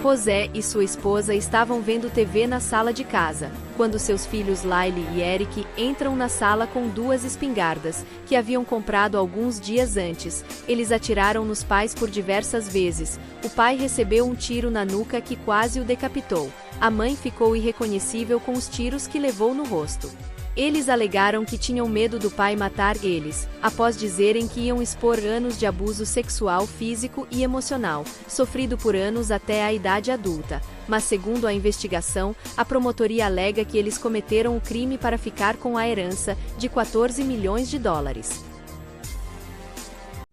José e sua esposa estavam vendo TV na sala de casa, quando seus filhos Laile e Eric entram na sala com duas espingardas, que haviam comprado alguns dias antes. Eles atiraram nos pais por diversas vezes. O pai recebeu um tiro na nuca que quase o decapitou. A mãe ficou irreconhecível com os tiros que levou no rosto. Eles alegaram que tinham medo do pai matar eles, após dizerem que iam expor anos de abuso sexual físico e emocional, sofrido por anos até a idade adulta. Mas segundo a investigação, a promotoria alega que eles cometeram o crime para ficar com a herança de 14 milhões de dólares.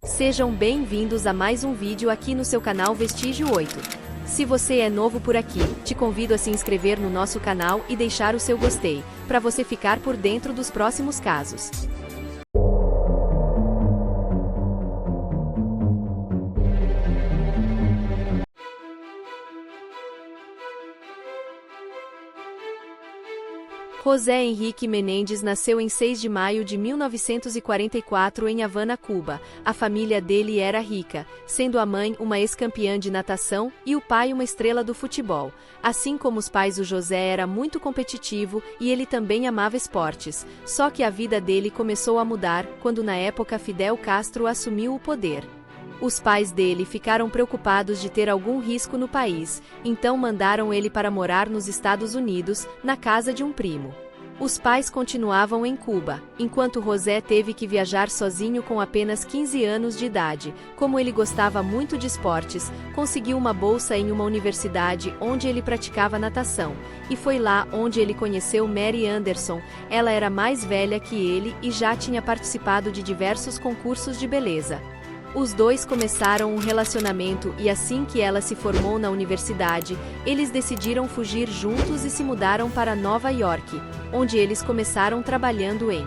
Sejam bem-vindos a mais um vídeo aqui no seu canal Vestígio 8. Se você é novo por aqui, te convido a se inscrever no nosso canal e deixar o seu gostei, para você ficar por dentro dos próximos casos. José Henrique Menendez nasceu em 6 de maio de 1944 em Havana, Cuba. A família dele era rica, sendo a mãe uma ex-campeã de natação e o pai uma estrela do futebol. Assim como os pais, o José era muito competitivo e ele também amava esportes. Só que a vida dele começou a mudar quando na época Fidel Castro assumiu o poder. Os pais dele ficaram preocupados de ter algum risco no país, então mandaram ele para morar nos Estados Unidos, na casa de um primo. Os pais continuavam em Cuba, enquanto José teve que viajar sozinho com apenas 15 anos de idade. Como ele gostava muito de esportes, conseguiu uma bolsa em uma universidade onde ele praticava natação, e foi lá onde ele conheceu Mary Anderson. Ela era mais velha que ele e já tinha participado de diversos concursos de beleza. Os dois começaram um relacionamento e assim que ela se formou na universidade, eles decidiram fugir juntos e se mudaram para Nova York, onde eles começaram trabalhando em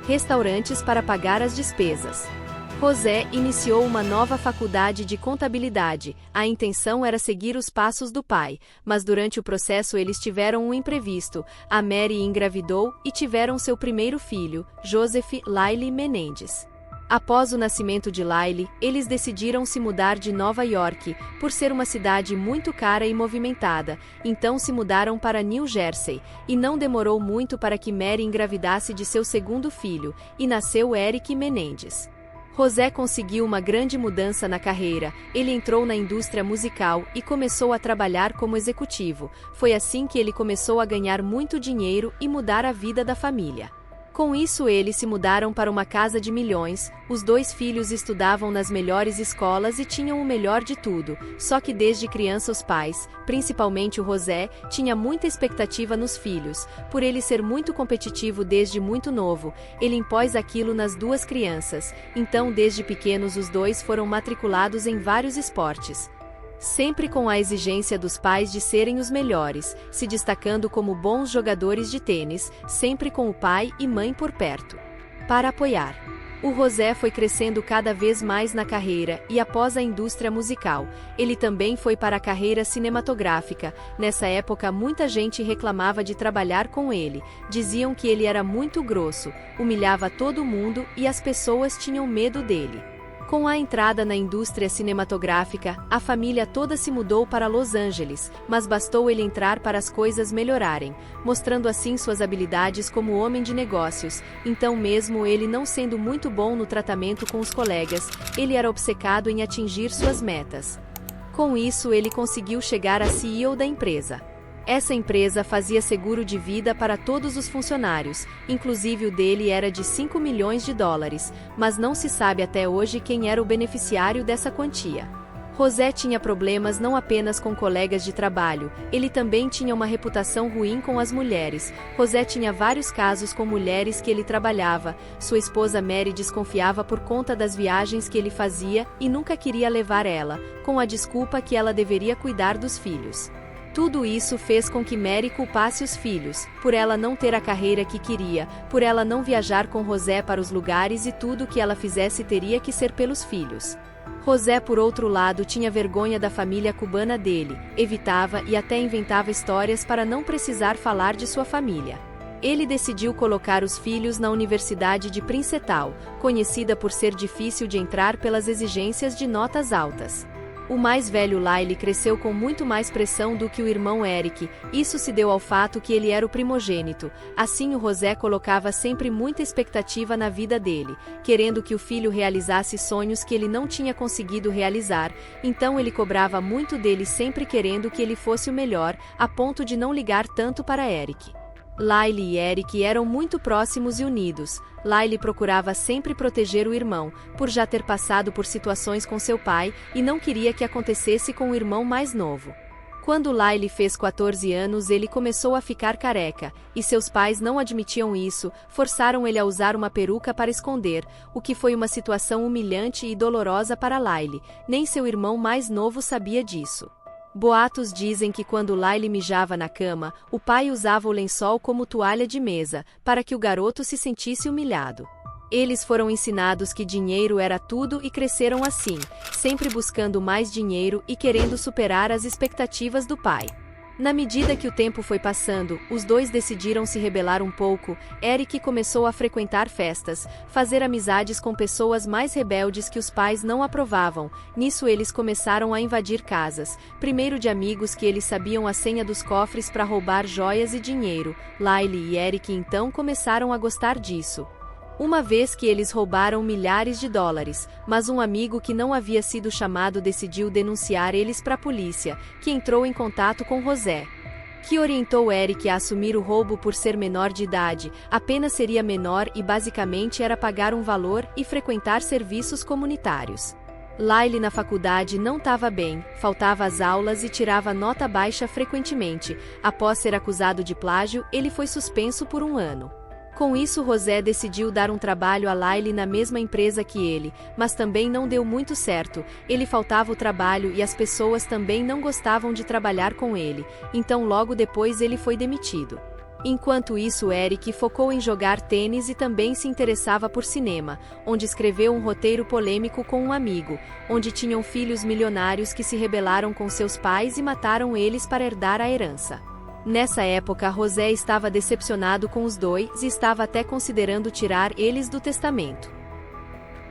restaurantes para pagar as despesas. José iniciou uma nova faculdade de contabilidade. A intenção era seguir os passos do pai, mas durante o processo eles tiveram um imprevisto. A Mary engravidou e tiveram seu primeiro filho, Joseph Laile Menendez. Após o nascimento de Laile, eles decidiram se mudar de Nova York, por ser uma cidade muito cara e movimentada, então se mudaram para New Jersey, e não demorou muito para que Mary engravidasse de seu segundo filho, e nasceu Eric Menendez. José conseguiu uma grande mudança na carreira. Ele entrou na indústria musical e começou a trabalhar como executivo. Foi assim que ele começou a ganhar muito dinheiro e mudar a vida da família. Com isso eles se mudaram para uma casa de milhões. Os dois filhos estudavam nas melhores escolas e tinham o melhor de tudo, só que desde criança os pais, principalmente o José, tinha muita expectativa nos filhos. Por ele ser muito competitivo desde muito novo, ele impôs aquilo nas duas crianças, então desde pequenos os dois foram matriculados em vários esportes. Sempre com a exigência dos pais de serem os melhores, se destacando como bons jogadores de tênis, sempre com o pai e mãe por perto para apoiar. O José foi crescendo cada vez mais na carreira e após a indústria musical, ele também foi para a carreira cinematográfica. Nessa época muita gente reclamava de trabalhar com ele, diziam que ele era muito grosso, humilhava todo mundo e as pessoas tinham medo dele. Com a entrada na indústria cinematográfica, a família toda se mudou para Los Angeles, mas bastou ele entrar para as coisas melhorarem, mostrando assim suas habilidades como homem de negócios. Então mesmo ele não sendo muito bom no tratamento com os colegas, ele era obcecado em atingir suas metas. Com isso ele conseguiu chegar a CEO da empresa. Essa empresa fazia seguro de vida para todos os funcionários, inclusive o dele era de 5 milhões de dólares, mas não se sabe até hoje quem era o beneficiário dessa quantia. José tinha problemas não apenas com colegas de trabalho, ele também tinha uma reputação ruim com as mulheres. José tinha vários casos com mulheres que ele trabalhava. Sua esposa Mary desconfiava por conta das viagens que ele fazia e nunca queria levar ela, com a desculpa que ela deveria cuidar dos filhos. Tudo isso fez com que Mary culpasse os filhos, por ela não ter a carreira que queria, por ela não viajar com José para os lugares e tudo que ela fizesse teria que ser pelos filhos. José, por outro lado, tinha vergonha da família cubana dele, evitava e até inventava histórias para não precisar falar de sua família. Ele decidiu colocar os filhos na Universidade de Princeton, conhecida por ser difícil de entrar pelas exigências de notas altas. O mais velho Lyle cresceu com muito mais pressão do que o irmão Eric, isso se deu ao fato que ele era o primogênito, assim o José colocava sempre muita expectativa na vida dele, querendo que o filho realizasse sonhos que ele não tinha conseguido realizar, então ele cobrava muito dele sempre querendo que ele fosse o melhor, a ponto de não ligar tanto para Eric. Lyle e Eric eram muito próximos e unidos. Lyle procurava sempre proteger o irmão, por já ter passado por situações com seu pai, e não queria que acontecesse com o irmão mais novo. Quando Lyle fez 14 anos, ele começou a ficar careca, e seus pais não admitiam isso, forçaram ele a usar uma peruca para esconder, o que foi uma situação humilhante e dolorosa para Lyle. Nem seu irmão mais novo sabia disso. Boatos dizem que quando Lyle mijava na cama, o pai usava o lençol como toalha de mesa, para que o garoto se sentisse humilhado. Eles foram ensinados que dinheiro era tudo e cresceram assim, sempre buscando mais dinheiro e querendo superar as expectativas do pai. Na medida que o tempo foi passando, os dois decidiram se rebelar um pouco. Eric começou a frequentar festas, fazer amizades com pessoas mais rebeldes que os pais não aprovavam. Nisso eles começaram a invadir casas, primeiro de amigos que eles sabiam a senha dos cofres para roubar joias e dinheiro. Lyle e Eric então começaram a gostar disso. Uma vez que eles roubaram milhares de dólares, mas um amigo que não havia sido chamado decidiu denunciar eles para a polícia, que entrou em contato com José, que orientou Eric a assumir o roubo por ser menor de idade, apenas seria menor e basicamente era pagar um valor e frequentar serviços comunitários. Lyle na faculdade não estava bem, faltava às aulas e tirava nota baixa frequentemente. Após ser acusado de plágio, ele foi suspenso por 1 ano. Com isso, José decidiu dar um trabalho a Lyle na mesma empresa que ele, mas também não deu muito certo. Ele faltava o trabalho e as pessoas também não gostavam de trabalhar com ele, então logo depois ele foi demitido. Enquanto isso, Eric focou em jogar tênis e também se interessava por cinema, onde escreveu um roteiro polêmico com um amigo, onde tinham filhos milionários que se rebelaram com seus pais e mataram eles para herdar a herança. Nessa época, José estava decepcionado com os dois e estava até considerando tirar eles do testamento.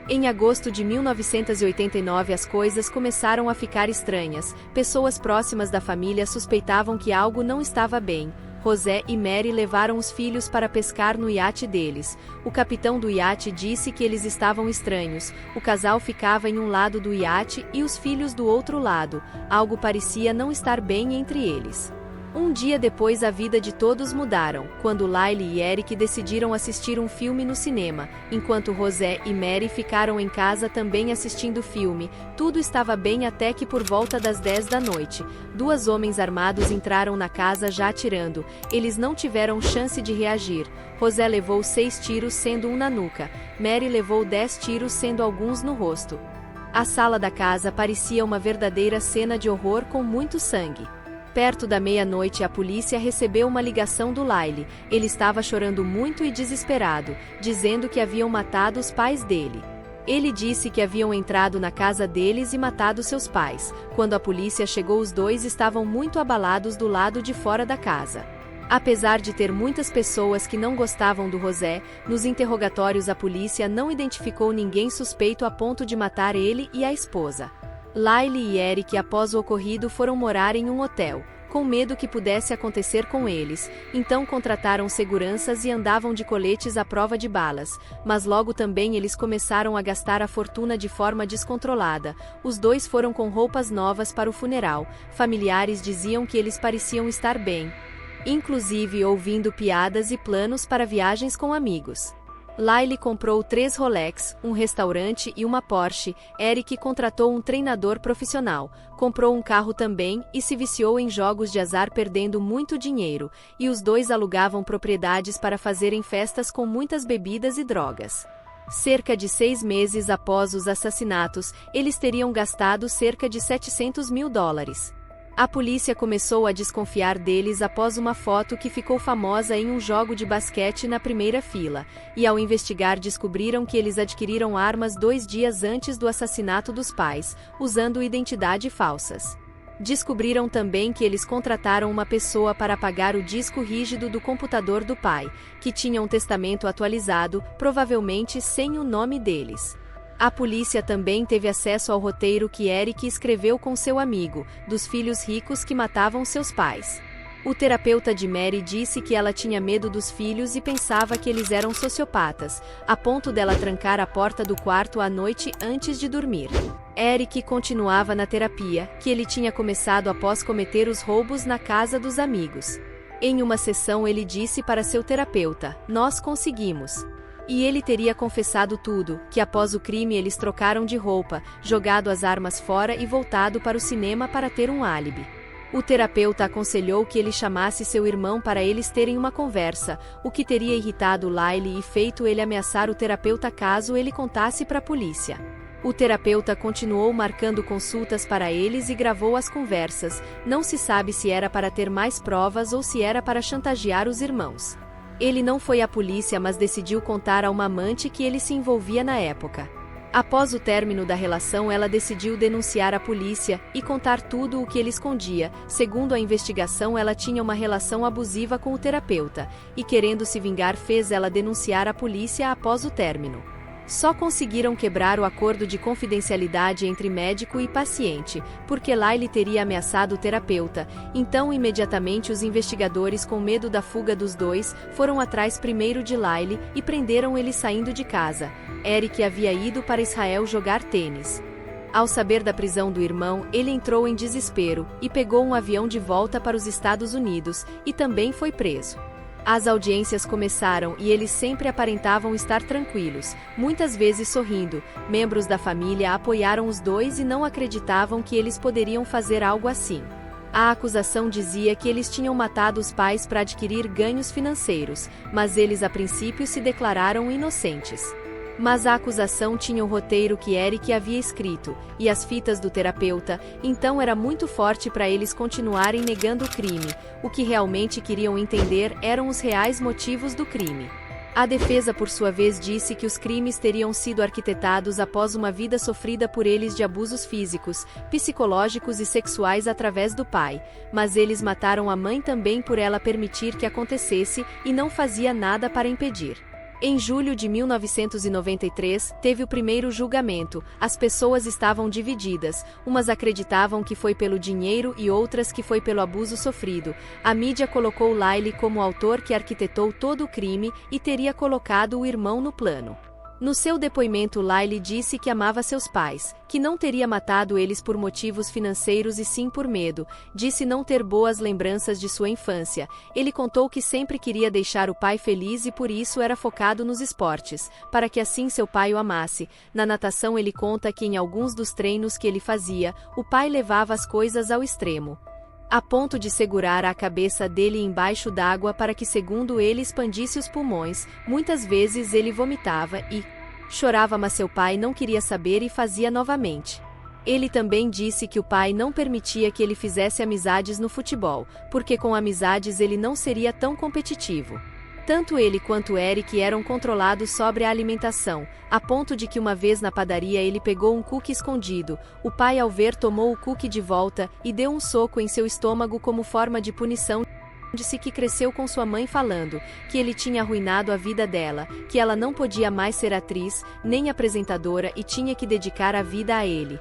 Em agosto de 1989 as coisas começaram a ficar estranhas. Pessoas próximas da família suspeitavam que algo não estava bem. José e Mary levaram os filhos para pescar no iate deles. O capitão do iate disse que eles estavam estranhos. O casal ficava em um lado do iate e os filhos do outro lado. Algo parecia não estar bem entre eles. Um dia depois a vida de todos mudaram, quando Lyle e Eric decidiram assistir um filme no cinema, enquanto José e Mary ficaram em casa também assistindo o filme. Tudo estava bem até que por volta das 10 da noite, 2 homens armados entraram na casa já atirando. Eles não tiveram chance de reagir. José levou 6 tiros, sendo um na nuca. Mary levou 10 tiros, sendo alguns no rosto. A sala da casa parecia uma verdadeira cena de horror com muito sangue. Perto da meia-noite a polícia recebeu uma ligação do Lyle. Ele estava chorando muito e desesperado, dizendo que haviam matado os pais dele. Ele disse que haviam entrado na casa deles e matado seus pais. Quando a polícia chegou, os dois estavam muito abalados do lado de fora da casa. Apesar de ter muitas pessoas que não gostavam do José, nos interrogatórios a polícia não identificou ninguém suspeito a ponto de matar ele e a esposa. Lyle e Eric, após o ocorrido, foram morar em um hotel, com medo que pudesse acontecer com eles, então contrataram seguranças e andavam de coletes à prova de balas, mas logo também eles começaram a gastar a fortuna de forma descontrolada. Os dois foram com roupas novas para o funeral. Familiares diziam que eles pareciam estar bem, inclusive ouvindo piadas e planos para viagens com amigos. Lyle comprou 3 Rolex, um restaurante e uma Porsche. Eric contratou um treinador profissional, comprou um carro também e se viciou em jogos de azar, perdendo muito dinheiro, e os dois alugavam propriedades para fazerem festas com muitas bebidas e drogas. Cerca de 6 meses após os assassinatos, eles teriam gastado cerca de $700 mil. A polícia começou a desconfiar deles após uma foto que ficou famosa em um jogo de basquete na primeira fila, e ao investigar descobriram que eles adquiriram armas 2 dias antes do assassinato dos pais, usando identidades falsas. Descobriram também que eles contrataram uma pessoa para apagar o disco rígido do computador do pai, que tinha um testamento atualizado, provavelmente sem o nome deles. A polícia também teve acesso ao roteiro que Eric escreveu com seu amigo, dos filhos ricos que matavam seus pais. O terapeuta de Mary disse que ela tinha medo dos filhos e pensava que eles eram sociopatas, a ponto dela trancar a porta do quarto à noite antes de dormir. Eric continuava na terapia, que ele tinha começado após cometer os roubos na casa dos amigos. Em uma sessão ele disse para seu terapeuta: "Nós conseguimos." E ele teria confessado tudo, que após o crime eles trocaram de roupa, jogado as armas fora e voltado para o cinema para ter um álibi. O terapeuta aconselhou que ele chamasse seu irmão para eles terem uma conversa, o que teria irritado Lyle e feito ele ameaçar o terapeuta caso ele contasse para a polícia. O terapeuta continuou marcando consultas para eles e gravou as conversas. Não se sabe se era para ter mais provas ou se era para chantagear os irmãos. Ele não foi à polícia, mas decidiu contar a uma amante que ele se envolvia na época. Após o término da relação, ela decidiu denunciar a polícia e contar tudo o que ele escondia. Segundo a investigação, ela tinha uma relação abusiva com o terapeuta, e querendo se vingar fez ela denunciar a polícia após o término. Só conseguiram quebrar o acordo de confidencialidade entre médico e paciente, porque Lyle teria ameaçado o terapeuta, então imediatamente os investigadores, com medo da fuga dos dois, foram atrás primeiro de Lyle e prenderam ele saindo de casa. Eric havia ido para Israel jogar tênis. Ao saber da prisão do irmão, ele entrou em desespero, e pegou um avião de volta para os Estados Unidos, e também foi preso. As audiências começaram e eles sempre aparentavam estar tranquilos, muitas vezes sorrindo. Membros da família apoiaram os dois e não acreditavam que eles poderiam fazer algo assim. A acusação dizia que eles tinham matado os pais para adquirir ganhos financeiros, mas eles a princípio se declararam inocentes. Mas a acusação tinha o roteiro que Eric havia escrito, e as fitas do terapeuta, então era muito forte para eles continuarem negando o crime. O que realmente queriam entender eram os reais motivos do crime. A defesa, por sua vez, disse que os crimes teriam sido arquitetados após uma vida sofrida por eles de abusos físicos, psicológicos e sexuais através do pai, mas eles mataram a mãe também por ela permitir que acontecesse e não fazia nada para impedir. Em julho de 1993, teve o primeiro julgamento. As pessoas estavam divididas, umas acreditavam que foi pelo dinheiro e outras que foi pelo abuso sofrido. A mídia colocou Lyle como o autor que arquitetou todo o crime e teria colocado o irmão no plano. No seu depoimento, Lyle disse que amava seus pais, que não teria matado eles por motivos financeiros e sim por medo. Disse não ter boas lembranças de sua infância. Ele contou que sempre queria deixar o pai feliz e por isso era focado nos esportes, para que assim seu pai o amasse. Na natação ele conta que em alguns dos treinos que ele fazia, o pai levava as coisas ao extremo, a ponto de segurar a cabeça dele embaixo d'água para que, segundo ele, expandisse os pulmões. Muitas vezes ele vomitava e chorava, mas seu pai não queria saber e fazia novamente. Ele também disse que o pai não permitia que ele fizesse amizades no futebol, porque com amizades ele não seria tão competitivo. Tanto ele quanto Eric eram controlados sobre a alimentação, a ponto de que uma vez na padaria ele pegou um cookie escondido. O pai, ao ver, tomou o cookie de volta e deu um soco em seu estômago como forma de punição. Disse que cresceu com sua mãe falando que ele tinha arruinado a vida dela, que ela não podia mais ser atriz, nem apresentadora e tinha que dedicar a vida a ele.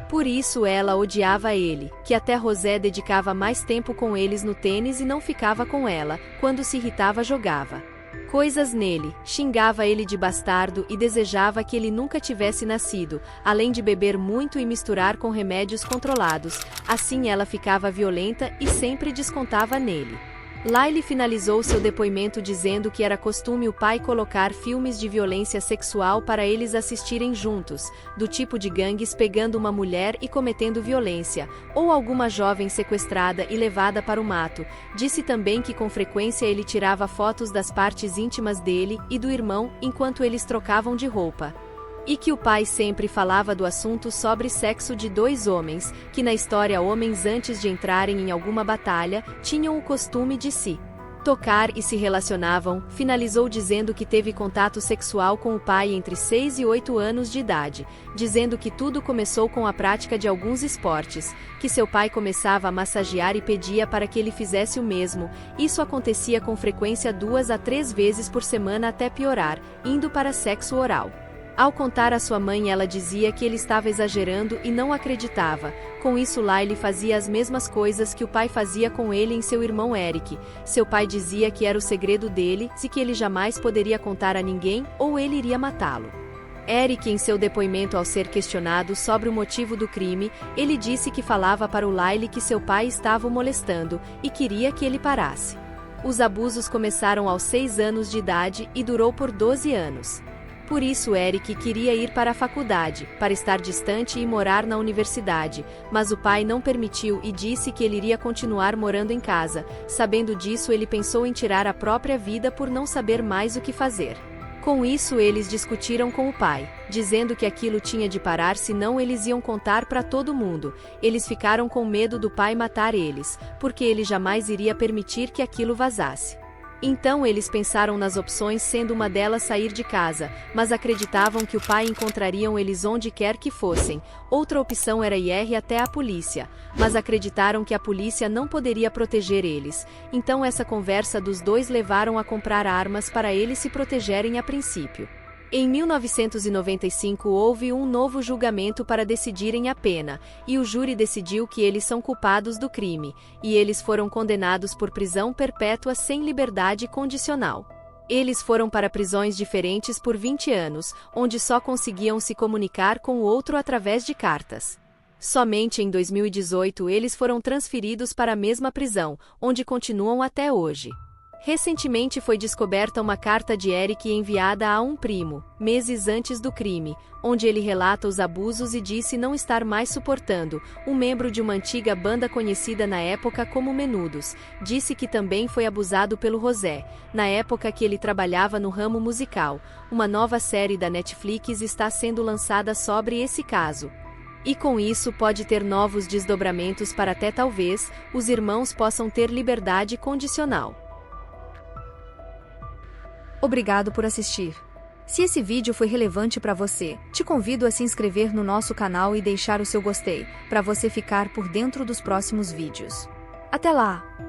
Por isso ela odiava ele, que até Rosé dedicava mais tempo com eles no tênis e não ficava com ela, quando se irritava jogava coisas nele, xingava ele de bastardo e desejava que ele nunca tivesse nascido, além de beber muito e misturar com remédios controlados. Assim ela ficava violenta e sempre descontava nele. Lyle finalizou seu depoimento dizendo que era costume o pai colocar filmes de violência sexual para eles assistirem juntos, do tipo de gangues pegando uma mulher e cometendo violência, ou alguma jovem sequestrada e levada para o mato. Disse também que com frequência ele tirava fotos das partes íntimas dele e do irmão enquanto eles trocavam de roupa. E que o pai sempre falava do assunto sobre sexo de dois homens, que na história homens antes de entrarem em alguma batalha, tinham o costume de se tocar e se relacionavam. Finalizou dizendo que teve contato sexual com o pai entre 6 e 8 anos de idade, dizendo que tudo começou com a prática de alguns esportes, que seu pai começava a massagear e pedia para que ele fizesse o mesmo. Isso acontecia com frequência 2 a 3 vezes por semana até piorar, indo para sexo oral. Ao contar à sua mãe, ela dizia que ele estava exagerando e não acreditava. Com isso, Lyle fazia as mesmas coisas que o pai fazia com ele em seu irmão Eric. Seu pai dizia que era o segredo dele e que ele jamais poderia contar a ninguém ou ele iria matá-lo. Eric, em seu depoimento ao ser questionado sobre o motivo do crime, ele disse que falava para o Lyle que seu pai estava o molestando e queria que ele parasse. Os abusos começaram aos 6 anos de idade e durou por 12 anos. Por isso Eric queria ir para a faculdade, para estar distante e morar na universidade, mas o pai não permitiu e disse que ele iria continuar morando em casa. Sabendo disso, ele pensou em tirar a própria vida por não saber mais o que fazer. Com isso, eles discutiram com o pai, dizendo que aquilo tinha de parar, senão eles iam contar para todo mundo. Eles ficaram com medo do pai matar eles, porque ele jamais iria permitir que aquilo vazasse. Então eles pensaram nas opções, sendo uma delas sair de casa, mas acreditavam que o pai encontrariam eles onde quer que fossem. Outra opção era ir até a polícia, mas acreditaram que a polícia não poderia proteger eles. Então essa conversa dos dois levaram a comprar armas para eles se protegerem a princípio. Em 1995 houve um novo julgamento para decidirem a pena, e o júri decidiu que eles são culpados do crime, e eles foram condenados por prisão perpétua sem liberdade condicional. Eles foram para prisões diferentes por 20 anos, onde só conseguiam se comunicar com o outro através de cartas. Somente em 2018 eles foram transferidos para a mesma prisão, onde continuam até hoje. Recentemente foi descoberta uma carta de Eric enviada a um primo, meses antes do crime, onde ele relata os abusos e disse não estar mais suportando. Um membro de uma antiga banda conhecida na época como Menudos, disse que também foi abusado pelo José, na época que ele trabalhava no ramo musical. Uma nova série da Netflix está sendo lançada sobre esse caso. E com isso pode ter novos desdobramentos para até talvez os irmãos possam ter liberdade condicional. Obrigado por assistir. Se esse vídeo foi relevante para você, te convido a se inscrever no nosso canal e deixar o seu gostei, para você ficar por dentro dos próximos vídeos. Até lá!